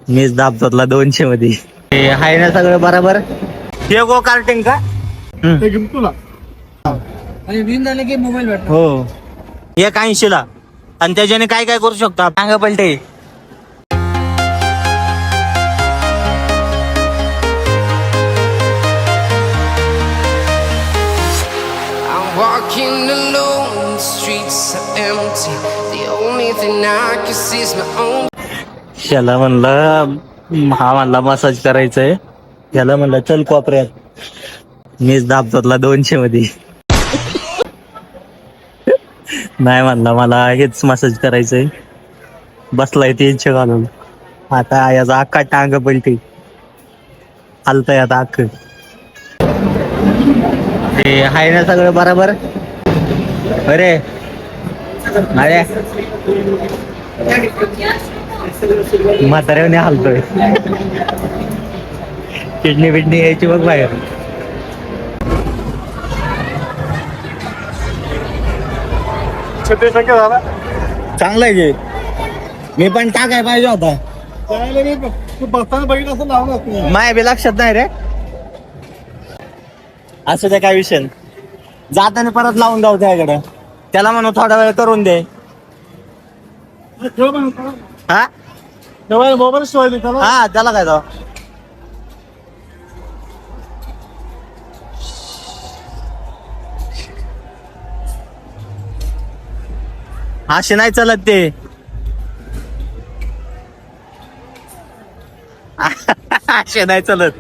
मीच दाबतोतला 200 मध्ये. हे आहे ना सगळं बरोबर. हे गो कार्टिंग का ते घेऊन तुला आणि विन झाले की मोबाईल भेटणार. हो 180 ला. आणि त्याच्याने काय काय करू शकतो सांगा पलटे. Walking alone, the streets are empty. The only thing I can see is my own. याला म्हणलं हा म्हणला मसाज करायचंय. याला म्हणलं चल कोपऱ्यात. मीच दाबतोतला 200 मध्ये. नाही म्हणला मला हेच मसाज करायचंय. बसलाय 300 घालून. आता याचा अख्खा टांग पलटी हलतय आता अख्ख. ते आहे ना सगळं बरोबर. अरे अरे म्हाताऱ्याने हालतोय. किडनी बिडनी यायची बघ बाहेर. झाला चांगलं आहे की. मी पण टाकाय पाहिजे होता. तू बसताना बघितलं असं लावलं असतं. माय बी लक्षात नाही रे. असं ते काय विषय जाताना परत लावून जाऊ त्याकडे. त्याला म्हणू थोडा वेळ करून दे. हा मोबाईल शिवाय त्याला हा त्याला काय जाऊ. असे नाही चालत ते. असे नाही चालत.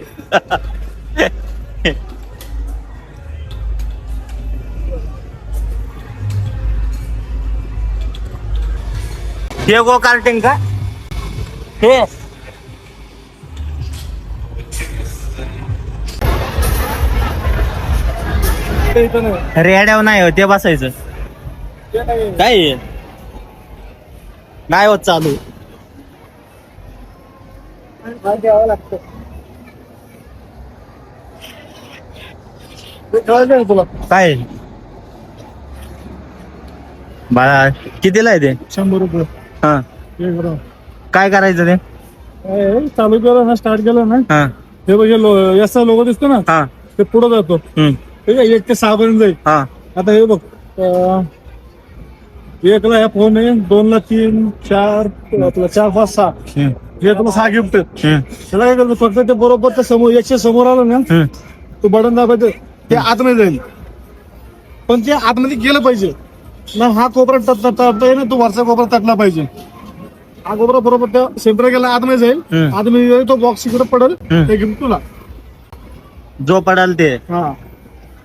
हे गो कार्टिंग का हे रेड्याव नाही हो ते बसायचं. काय नाही होत चालू. द्यावं लागतं तुला काय बाळा कितीला आहे ते. 100 रुपये. हा हे बरं. काय करायचं ते. चालू केलं ना स्टार्ट केलं ना हा हे बघ याचा लोगो दिसतो ना हा ते पुढे जातो. ठीक आहे 1 ते 6 पर्यंत जाईल. हा आता हे बघ 1 ला ह्या फोन आहे 2 ला 3 4 आपला 4 5 6 हे तुला 6 गिफ्ट त्याला काय करतो फक्त ते बरोबर त्या समोर याच्या समोर आलं ना तू बटन दाबायचं ते आतमध्ये जाईल. पण ते आतमध्ये गेलं पाहिजे ना. हा कोपरा तटतोय ना तो वरचा कोपरा तटला पाहिजे. हा कोपरा बरोबर त्या सेंटर गेला आतमध्ये जाईल. आतमध्ये जाईल तो बॉक्स इकडे पडेल ते गिफ्ट तुला. जो पडाल ते. हा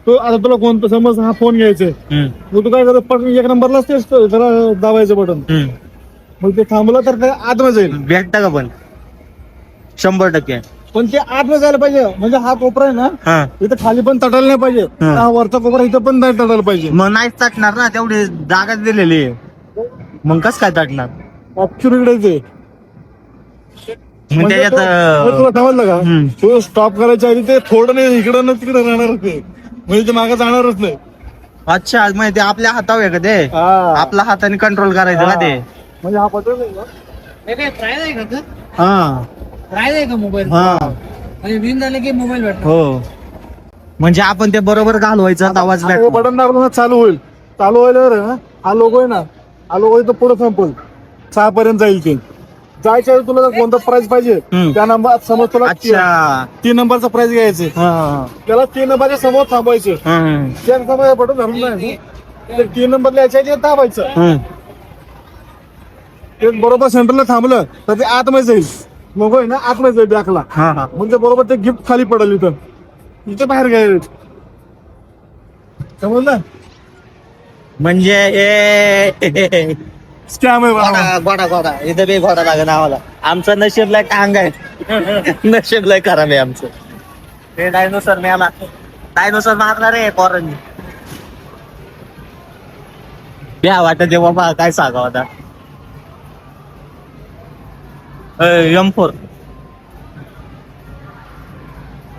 तो आता तुला कोणतं समज हा फोन घ्यायचाय मग तू काय करतो पटकन 1 नंबरलाच तेच जरा दाबायचं बटन. मग ते थांबलं तर ते आतमध्ये जाईल. भेटतं का पण 100%. पण ते आतमध्ये जायला पाहिजे. म्हणजे हा कोपरा आहे ना हा इथं खाली पण तटायला नाही पाहिजे. हा वरचा कोपरा इथं पण नाही तटायला पाहिजे. मग नाहीच तटणार ना. तेवढी जागाच दिलेली आहे. मग कस काय तटणार. ऍक्च्युअली ते मग त्याच्यात तुला समजलं का तू स्टॉप करायच्या आधी ते थोडं नाही इकडं ना तिकडे राहणारच नाही. म्हणजे ते मागे जाणारच नाही. अच्छा म्हणजे ते आपल्या हातावर आहे का ते. आपल्या हाताने कंट्रोल करायचं का ते. म्हणजे हा पटल नाही का? हे काय प्राईज आहे का हा प्राईज आहे का मोबाईल. हा आणि विन झाले की मोबाईल भेटणार. हो म्हणजे आपण ते बरोबर घालवायचं आवाज भेटतो. बटन दाबलं ना चालू होईल. चालू व्हायला ना हा लोगो आहे ना हा लोगो इथं पुढे संपल 6 पर्यंत जाईल. ते जायच्या वेळी तुला कोणता प्राइस पाहिजे त्या नंबर समज तुला अच्छा 3 नंबरचा प्राइस घ्यायचे त्याला 3 नंबरच्या समोर थांबायचे. त्या समोर बटन धरलं नाही 3 नंबरला याच्या दाबायचं. ते बरोबर सेंटरला थांबलं तर ते आतमध्ये जाईल. लोगो आहे ना आतमध्ये जाईल बॅकला. म्हणजे बरोबर ते गिफ्ट खाली पडेल इथं इथं बाहेर घ्यायला. समजलं म्हणजे स्कॅम आहे. घोडा इथं बी घोडा लागेल आम्हाला. आमचं नशीबला टांग आहे. नशीबला खराब आहे आमचं. ते डायनोसर मेला. डायनोसर मारणार रे पोरांनी. भ्या वाटत आहे बाबा काय सांगावं आता.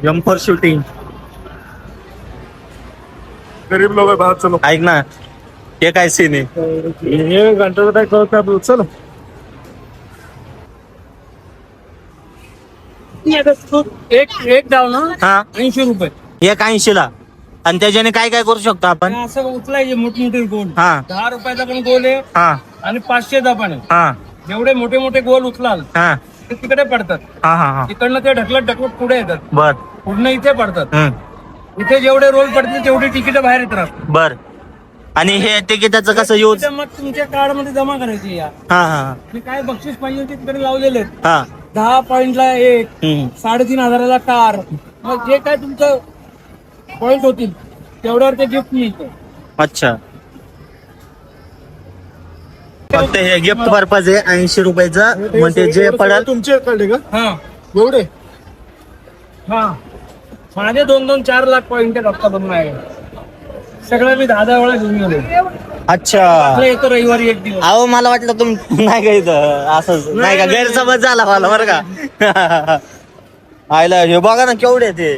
M4 shooting. गरीब लोक बाहेरचं लोक ऐक ना हे काय सीन आहे. हे घंटा काय कळत नाही. चल एक डाव ना हा 80 रुपये. 180ला. आणि त्याच्याने काय काय करू शकतो आपण? असं उचलायचे मोठमोठे गोल. हा 10 रुपयाचा पण गोल आहे हा आणि 500चा पण आहे. हा जेवढे मोठे मोठे गोल उचलाल हा ते तिकडे पडतात. हा हा हा तिकडनं ते ढकलत पुढे येतात. बर. पुढनं इथे पडतात. हम्म. इथे जेवढे रोल पडतील तेवढी तिकीट बाहेर येत राहतात. बर. आणि हे तिकिटाचं कसं यूज? मग तुमच्या कार्ड मध्ये जमा करायची या. हा हा मी काय बक्षीस पाहिजे ते तिकडे लावलेले आहेत. हा 10 पॉइंटला एक, हम्म. 3,500ला कार. मग जे काय तुमचं पॉइंट होतील तेवढ्यावर ते गिफ्ट मिळतं. अच्छा. फक्त हे गिफ्ट पर्पज आहे 80 रुपयाचं. म्हणजे जे पडेल तुमचे कळले का हा एवढे? हा माझे 2-2, 4 लाख पॉइंट आहेत हप्ता बनून आहे. सगळं मी 10-10 वेळा घेऊन गेलो. अच्छा. आपलं येतो रविवारी एक दिवस. अहो मला वाटलं तुम्ही नाही का इथं असं नाही का गैरसमज झाला मला बरं का. आयला हे बघा ना केवढे ते.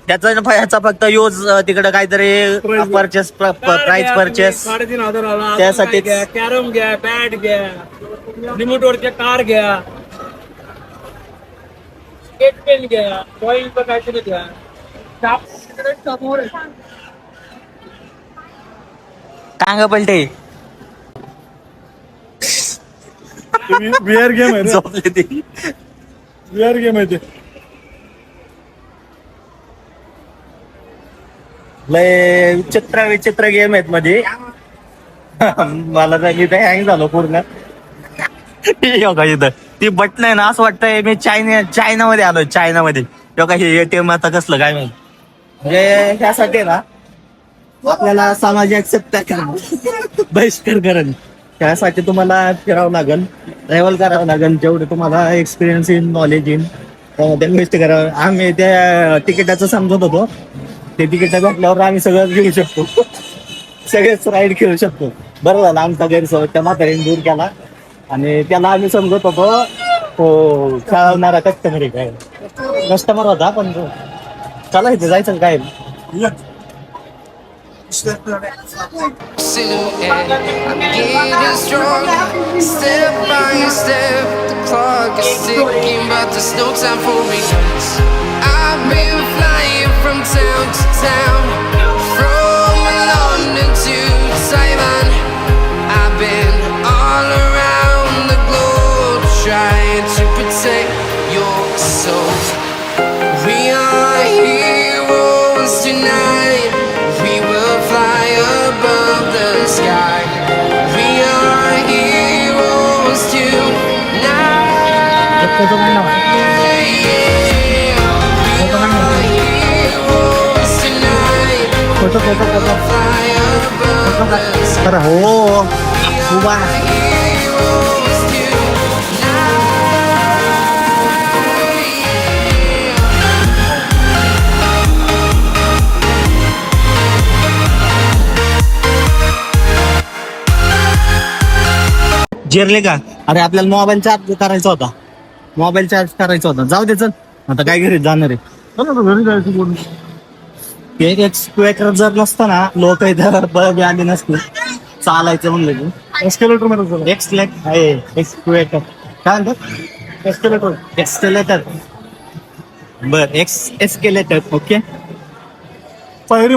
ह्याचा फक्त यूज तिकडे काहीतरी परचेस प्राइस परचेस 3,500 आला. त्यासाठीच. कॅरम घ्या, बॅट घ्या, रिमोट वरच्या कार घ्या, स्केट पेन घ्या, पॉइंट काहीतरी घ्या. तिकडे समोर आहे. टांग पलटे VR गेम आहे रे. झोपले ती. VR गेम आहे ते. लय विचित्र गेम आहेत मध्ये. मला तर मी हँग झालो पूर्ण. योगा इथं ती बटन आहे ना असं वाटतंय मी चायनामध्ये आलोय. चायनामध्ये योगा हे ATM आता कसलं काय माहिती. म्हणजे त्यासाठी ना आपल्याला समाज ऍक्सेप्ट करणं बहिष्कार करणं त्यासाठी तुम्हाला फिरावं लागेल, ट्रॅव्हल करावं लागेल. जेवढे तुम्हाला एक्सपिरियन्स येईल, नॉलेज येईल त्यामध्ये इन्व्हेस्ट करावं. आम्ही त्या तिकिटाचं समजत होतो. ते तिकीट भेटल्यावर आम्ही सगळं घेऊ शकतो. सगळेच राईड खेळू शकतो. बरं झालं आमचा गैरसमज त्या म्हातारीने दूर केला. आणि त्याला आम्ही समजत होतो तो खेळवणारा कस्टमर आहे. काय कस्टमर होता पण तो चला इथे जायचं काय. silhouette. I'm getting stronger, step by step. The clock is ticking, but there's no time for regrets. I've been flying from town to town, from London to Taiwan. I've been all around the globe trying to protect your soul. We are heroes tonight. We will fly above the sky. We are heroes tonight. We are heroes tonight. Fly above the sky. तर हो उभा Heroes tonight. जिरले का? अरे आपल्याला mobile charge करायचा होता. Mobile charge करायचा होता. जाऊ दे चल आता काय घरी जाणार आहे. चला ना, घरी जायचं बोलून. एक एक्सपेक्टर जर नसतं ना लोक इथं बळबी आली नसते. चालायचं म्हणलं की एस्केलेटर मध्ये चला. एक्सपेक्टर काय म्हणतात? एक्सलेटर बर एक्सकेलेटर ओके. पायरी